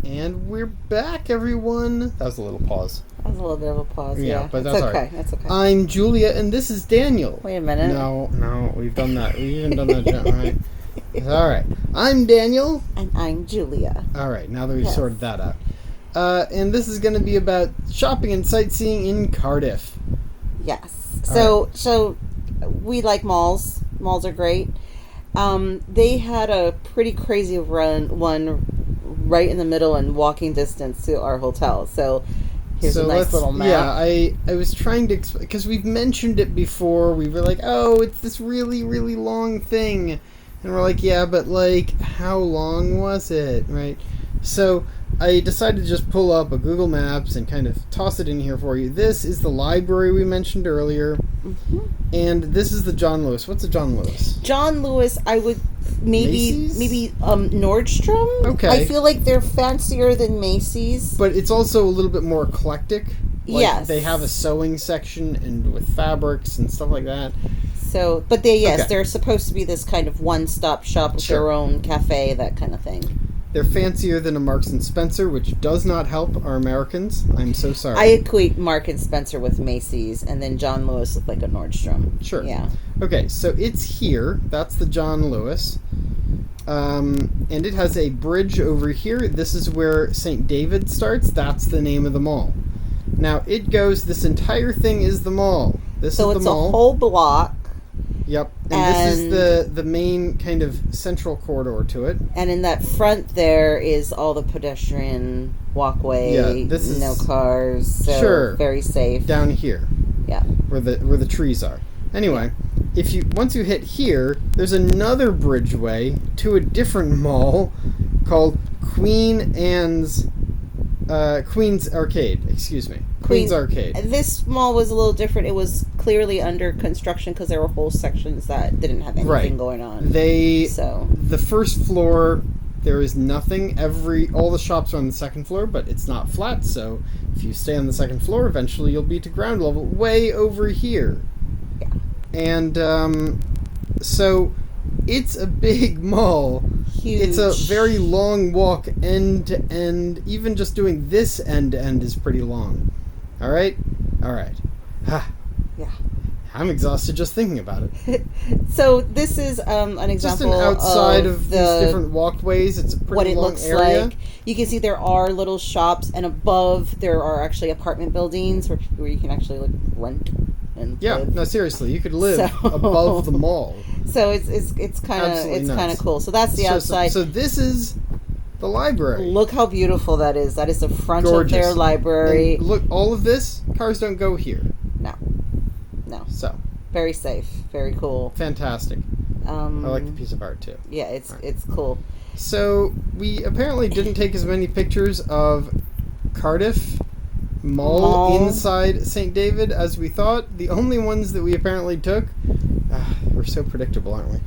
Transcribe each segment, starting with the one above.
And we're back, everyone. That was a little pause. That was a little bit of a pause, yeah. But that's okay. all right. That's okay. I'm Julia, and this is Daniel. Wait a minute. No, we've done that. We've even done that, all right? All right. I'm Daniel. And I'm Julia. All right, now that we've sorted that out. And this is going to be about shopping and sightseeing in Cardiff. Yes. So we like malls. Malls are great. They had a pretty crazy one right in the middle and walking distance to our hotel. So here's a nice little map. Yeah, I was trying to explain, because we've mentioned it before. We were like, oh, it's this really, really long thing. And we're like, yeah, but like, how long was it, right? So I decided to just pull up a Google Maps and kind of toss it in here for you. This is the library we mentioned earlier. Mm-hmm. And this is the John Lewis. What's a John Lewis? John Lewis, I would maybe Nordstrom. Okay. I feel like they're fancier than Macy's. But it's also a little bit more eclectic. Like, yes. They have a sewing section and with fabrics and stuff like that. So, but they're supposed to be this kind of one-stop shop with their own cafe, that kind of thing. They're fancier than a Marks and Spencer, which does not help our Americans. I'm so sorry. I equate Mark and Spencer with Macy's, and then John Lewis with like a Nordstrom. Sure. Yeah. Okay, so it's here. That's the John Lewis. And it has a bridge over here. This is where St. David starts. That's the name of the mall. Now, it goes, this entire thing is the mall. This is the mall. So it's a whole block. Yep. And this is the main kind of central corridor to it. And in that front there is all the pedestrian walkway, no cars, so very safe. Down here. Yeah. Where the trees are. Anyway, once you hit here, there's another bridgeway to a different mall called Queen's Arcade. Excuse me. Queen's Arcade. This mall was a little different. It was clearly under construction because there were whole sections that didn't have anything going on. The first floor, there is nothing. All the shops are on the second floor, but it's not flat. So if you stay on the second floor, eventually you'll be to ground level, way over here. Yeah. And so it's a big mall. Huge. It's a very long walk end to end. Even just doing this end to end is pretty long. All right. Yeah. I'm exhausted just thinking about it. So this is an example just an outside of these different walkways. It's a pretty long area. Like. You can see there are little shops, and above there are actually apartment buildings where you can actually rent and live. No, seriously, you could live above the mall. So it's kind of cool. So that's the outside. So this is the library. Look how beautiful that is. That is the front of their library. And look, all of this, cars don't go here. No. So very safe, very cool, fantastic. I like the piece of art too. Yeah, it's cool. So we apparently didn't take as many pictures of Cardiff Mall inside St. David as we thought. The only ones that we apparently took, we're so predictable, aren't we,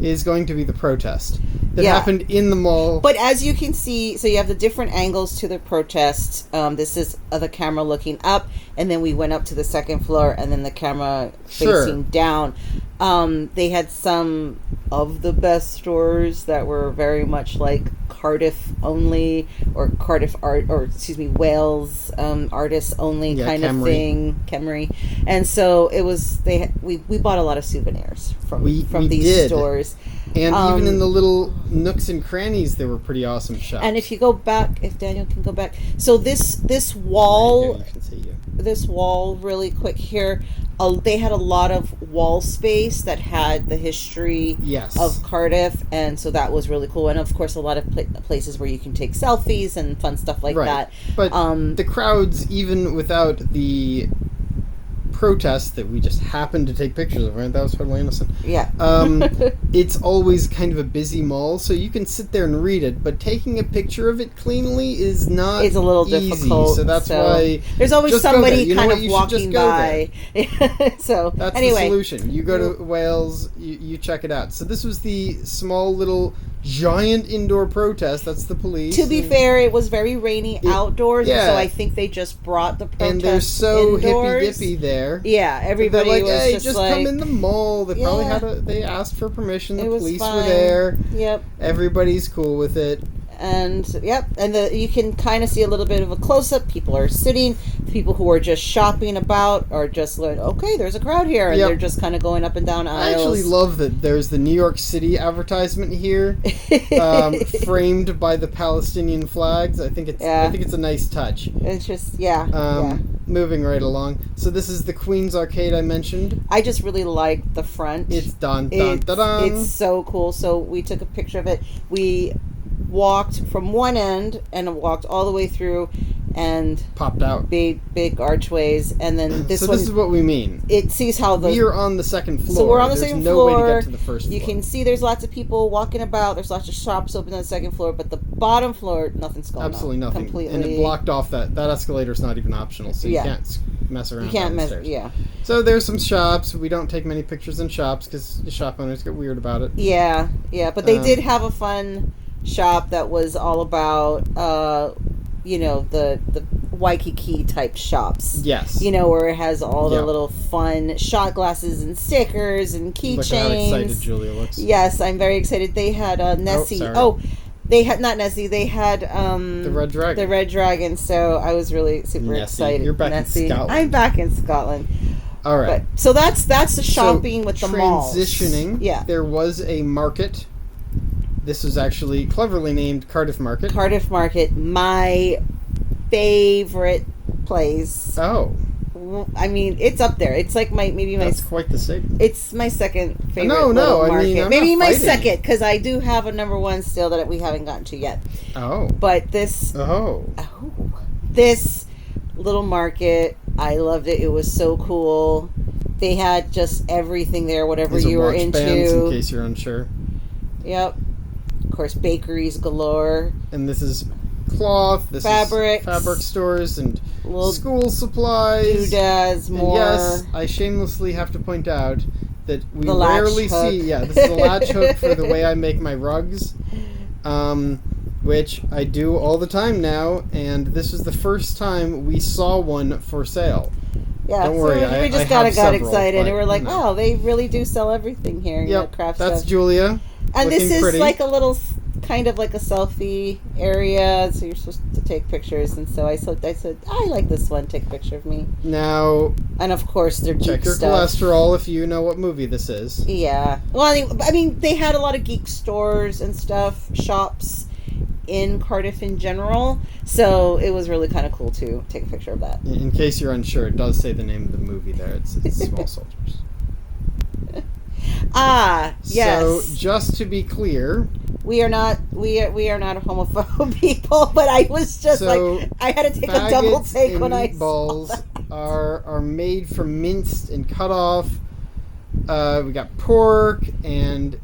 is going to be the protest that happened in the mall. But as you can see, so you have the different angles to the protest. This is the camera looking up, and then we went up to the second floor, and then the camera facing down. They had some of the best stores that were very much like Cardiff only, or Cardiff art, or Wales artists only kind of thing, Kemmery. And so it was. We bought a lot of souvenirs from these stores. And even in the little nooks and crannies, there were pretty awesome shops. And if you go back, if Daniel can go back, so this wall, you can see you. This wall, really quick here, they had a lot of wall space that had the history of Cardiff, and so that was really cool. And of course, a lot of places where you can take selfies and fun stuff like that. But the crowds, even without the protests that we just happened to take pictures of, right? That was totally innocent. Yeah. It's always kind of a busy mall, so you can sit there and read it, but taking a picture of it cleanly is not It's a little difficult. So that's why there's always somebody kind of walking by. So that's the solution. You go to Wales, you check it out. So this was the small little giant indoor protest. That's the police. To be fair, it was very rainy outdoors, so I think they just brought the protest and they're so indoors. hippy there. Yeah, everybody like, was hey, just come in the mall. They probably they asked for permission. The police were there. Yep. Everybody's cool with it. and yep, and you can kind of see a little bit of a close-up. People are sitting. People who are just shopping about are just like, okay, there's a crowd here, and they're just kind of going up and down aisles. I actually love that there's the New York City advertisement here, framed by the Palestinian flags. I think it's a nice touch. It's just Moving right along. So this is the Queen's Arcade I mentioned. I just really like the front. It's dun. It's so cool. So we took a picture of it. We walked from one end and walked all the way through and popped out big archways, and then this this is what we mean. It sees how we are on the second floor. So we're on the second floor. There's no way to get to the first floor. You can see there's lots of people walking about. There's lots of shops open on the second floor, but the bottom floor, nothing's going on. Absolutely nothing. Completely. And it blocked off that escalator's not even optional, so you can't mess around. You can't mess. Yeah. So there's some shops. We don't take many pictures in shops because the shop owners get weird about it. Yeah. But they did have a fun shop that was all about the Waikiki type shops. Yes. Where it has all the little fun shot glasses and stickers and keychains. Look at how excited Julia looks. Yes, I'm very excited. They had Nessie. They had not Nessie. They had the Red Dragon. The Red Dragon. So I was really super excited. You're back in Scotland. I'm back in Scotland. All right. So that's the shopping with the malls. Transitioning. Yeah. There was a market. This was actually cleverly named Cardiff Market. Cardiff Market, my favorite place. Oh. I mean, it's up there. It's like That's quite the statement. It's my second favorite. No, market. I mean, maybe my second, because I do have a number one still that we haven't gotten to yet. Oh. But this. This little market, I loved it. It was so cool. They had just everything there, whatever you were into. Bands, in case you're unsure. Yep. Of course, bakeries galore. And this is cloth. This fabrics, is fabric stores and school supplies. Doodads, more. And yes, I shamelessly have to point out that we rarely see. Yeah, this is a latch hook for the way I make my rugs, which I do all the time now. And this is the first time we saw one for sale. Yeah, don't worry. So we just got excited, and we're like, "Wow, they really do sell everything here." Yep, craft that's stuff. Julia. And this is pretty. like a little, kind of like a selfie area, so you're supposed to take pictures. And so I said, I like this one. Take a picture of me. Now, and of course, they're check geek your stuff. cholesterol if you know what movie this is. Yeah. Well, I mean, they had a lot of geek stores and stuff, shops in Cardiff in general, so it was really kind of cool to take a picture of that. In case you're unsure, it does say the name of the movie there. It's Small Soldiers. Yes. So just to be clear, we are not homophobe people, but I was just I had to take a double take when I saw that. are made from minced and cut off. We got pork and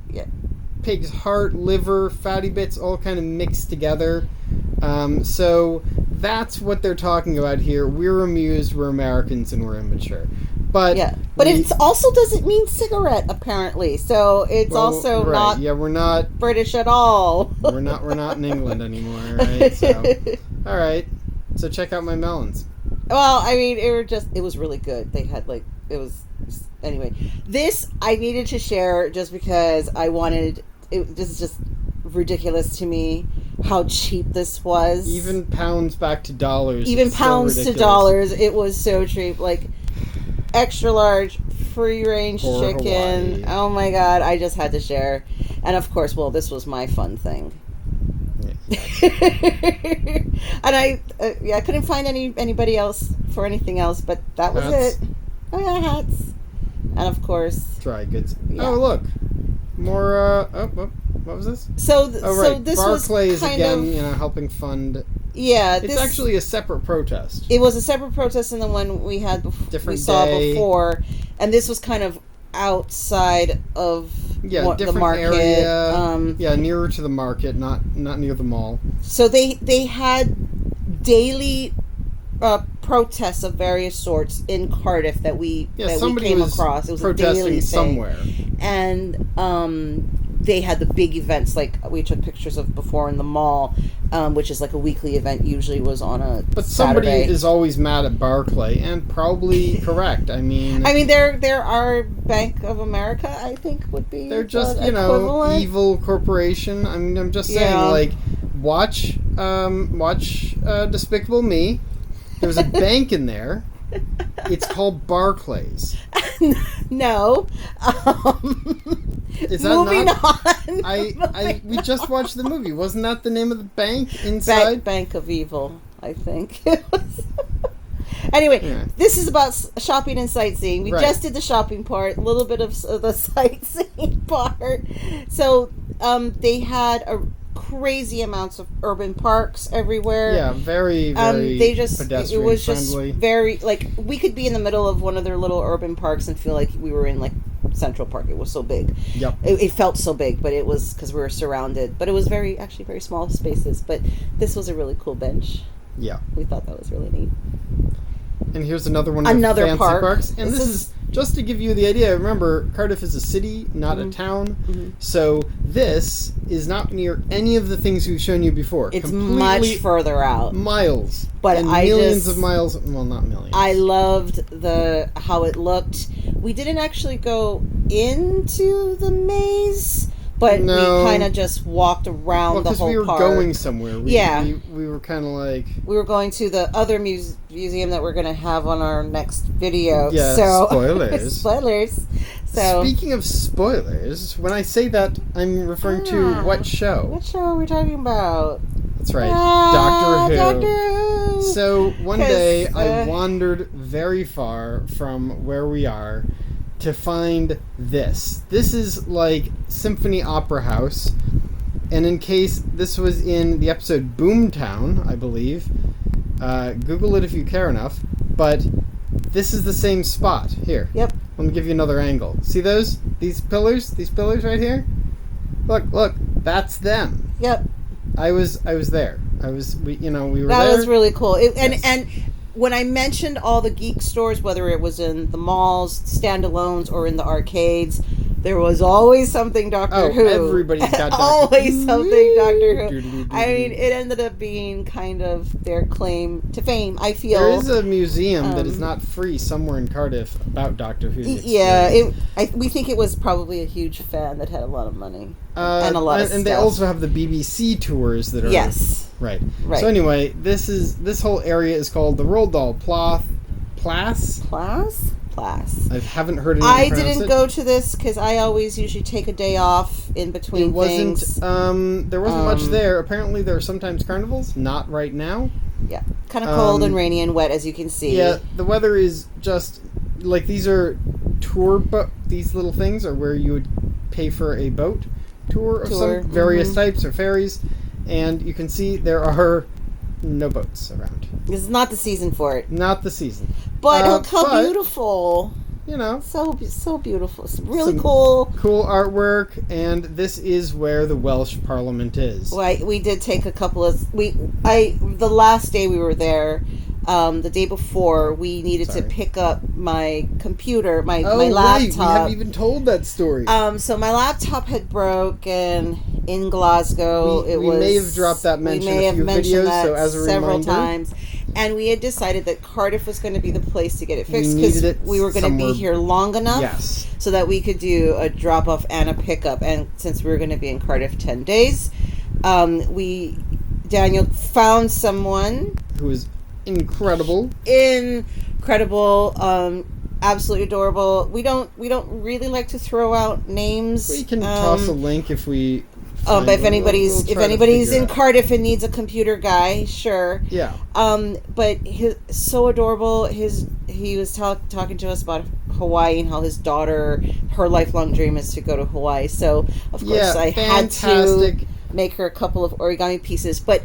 pig's heart, liver, fatty bits, all kind of mixed together. So that's what they're talking about here. We're amused, we're Americans, and we're immature. But it also doesn't mean cigarette, apparently. So it's also not. Yeah, we're not British at all. we're not in England anymore, right? So, all right. So check out my melons. Well, I mean, it was really good. They had anyway. This I needed to share just because I wanted. This is just ridiculous to me how cheap this was. Even pounds back to dollars. Even pounds to dollars. It was so cheap. Like. Extra large, free range chicken. Hawaii. Oh my god, I just had to share. And of course, this was my fun thing. Yeah. And I couldn't find anybody else for anything else, but that was it. Oh yeah, hats. And of course, dry goods. Yeah. Oh look, more. What was this? So this Barclays was kind again, of, helping fund. Yeah, it's actually a separate protest. It was a separate protest than the one we had before, and this was kind of outside of the market. Area, nearer to the market, not near the mall. So they had daily protests of various sorts in Cardiff that we came across. It was protesting a daily somewhere, thing. And they had the big events like we took pictures of before in the mall, which is like a weekly event. Usually was on a But Saturday. Somebody is always mad at Barclay, and probably correct. I mean, there are Bank of America. I think would be they're just equivalent. evil corporation. I mean, I'm just saying watch Despicable Me. There's a bank in there. It's called Barclays. No. Is that moving not? on. We just watched the movie. Wasn't that the name of the bank inside? Bank of Evil, I think it was. Anyway, Yeah. This is about shopping and sightseeing. We Right. just did the shopping part, a little bit of the sightseeing part. So they had crazy amounts of urban parks everywhere. Yeah, very, very they just pedestrian it was friendly. just very, like, we could be in the middle of one of their little urban parks and feel like we were in, like, Central Park. It was so big. Yep. It felt so big, but it was because we were surrounded. But it was very small spaces. But this was a really cool bench. Yeah. We thought that was really neat. And here's another one of Another the fancy park. parks. And this is just to give you the idea. Remember, Cardiff is a city, not a town. Mm-hmm. So this is not near any of the things we've shown you before. It's Completely much further out. miles. But and I millions just- of miles. Well, not millions. I loved how it looked. We didn't actually go into the maze, but No. we kind of just walked around well, the because whole we were park. going somewhere. Yeah. We were kind of like... We were going to the other museum that we're going to have on our next video. Yeah, so, spoilers. Spoilers. So, Speaking of spoilers, when I say that, I'm referring to what show? what show are we talking about? That's right, Doctor Who. Doctor Who. So one 'Cause, day I wandered very far from where we are to find this. This is like Symphony Opera House. And in case this was in the episode Boomtown, I believe, Google it if you care enough, but this is the same spot. Here. Yep. Let me give you another angle. See those? These pillars right here? Look, that's them. Yep. I was there. We were That there. was really cool. Yes. And when I mentioned all the geek stores, whether it was in the malls, standalones, or in the arcades, there was always something Doctor Who. Everybody's got Doctor always something Doctor Who. Who. I mean, it ended up being kind of their claim to fame, I feel. There is a museum that is not free somewhere in Cardiff about Doctor Who. Yeah, we think it was probably a huge fan that had a lot of money and a lot of and they stuff. also have the BBC tours that are right. Right. So anyway, this whole area is called the Roald Dahl Place. Class. I haven't heard anyone I pronounce didn't it. go to this because I always usually take a day off in between It wasn't. things. There wasn't much there. Apparently, there are sometimes carnivals. Not right now. Yeah, kind of cold and rainy and wet, as you can see. Yeah, the weather is just like these are these little things are where you would pay for a boat tour of some various types or ferries, and you can see there are no boats around. This is not the season for it. Not the season. But look how but, beautiful. So beautiful. It's really Some cool. Cool artwork, and this is where the Welsh Parliament is. Well, we did take a couple of the last day we were there, the day before, we needed to pick up my computer, my laptop. Right. We haven't even told that story. So my laptop had broken in Glasgow. We may have dropped that mention in a few videos, so as a several reminder. times. And we had decided that Cardiff was going to be the place to get it fixed needed because it we were going to be somewhere- here long enough Yes. so that we could do a drop off and a pickup. And since we were going to be in Cardiff 10 days, Daniel found someone Who is incredible. absolutely adorable. We don't really like to throw out names. We can toss a link if we. But if anybody's we'll try to figure in it out. Cardiff and needs a computer guy, sure. Yeah. But so adorable. He was talking to us about Hawaii and how his daughter, her lifelong dream is to go to Hawaii. So of course I had to make her a couple of origami pieces. But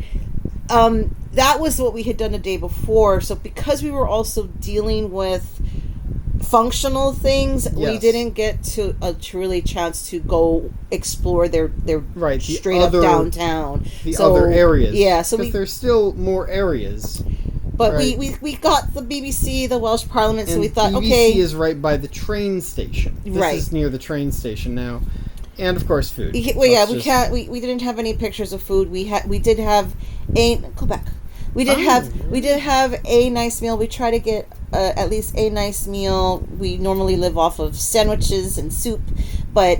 that was what we had done the day before. So because we were also dealing with functional things, we didn't get to a truly chance to go explore their straight up downtown, the other areas. Yeah, so because there's still more areas. But we got the BBC, the Welsh Parliament, so we thought, BBC okay, is right by the train station. This is near the train station now, and of course food. Well, yeah, we can't. We didn't have any pictures of food. We did have a go back. We did have a nice meal. We tried to get at least a nice meal. We normally live off of sandwiches and soup, but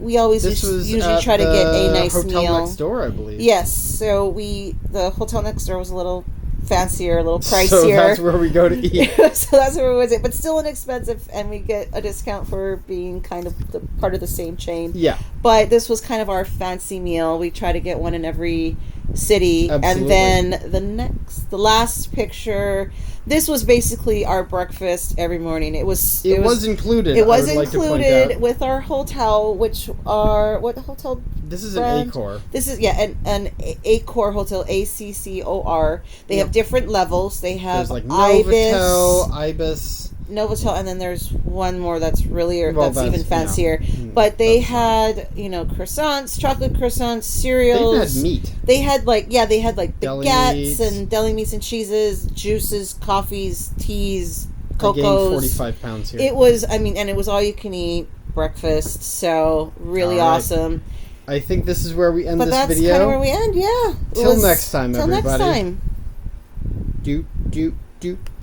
we always usually try to get a nice hotel meal. Next door, I believe. Yes, so the hotel next door was a little fancier, a little pricier. So that's where we go to eat. So that's where we visit, but still inexpensive, and we get a discount for being kind of part of the same chain. Yeah. But this was kind of our fancy meal. We try to get one in every city. Absolutely. And then the last picture, this was basically our breakfast every morning. It was included. It was I would like to point included out. with our hotel, which are what hotel? This is brand? an Accor. This is an Accor hotel, ACCOR. They have different levels. They have There's like Ibis, Novotel, and then there's one more that's really that's even fancier. Yeah. But they had croissants, chocolate croissants, cereals. They had meat. They had Deli baguettes meats. and deli meats and cheeses, juices, coffees, teas, I cocos. gained 45 pounds here. It was, and it was all you can eat breakfast. So really All right. awesome. I think this is where we end But this that's video. kind of where we end. Yeah. Till next time, everybody. Till next time. Doop, doop, doop.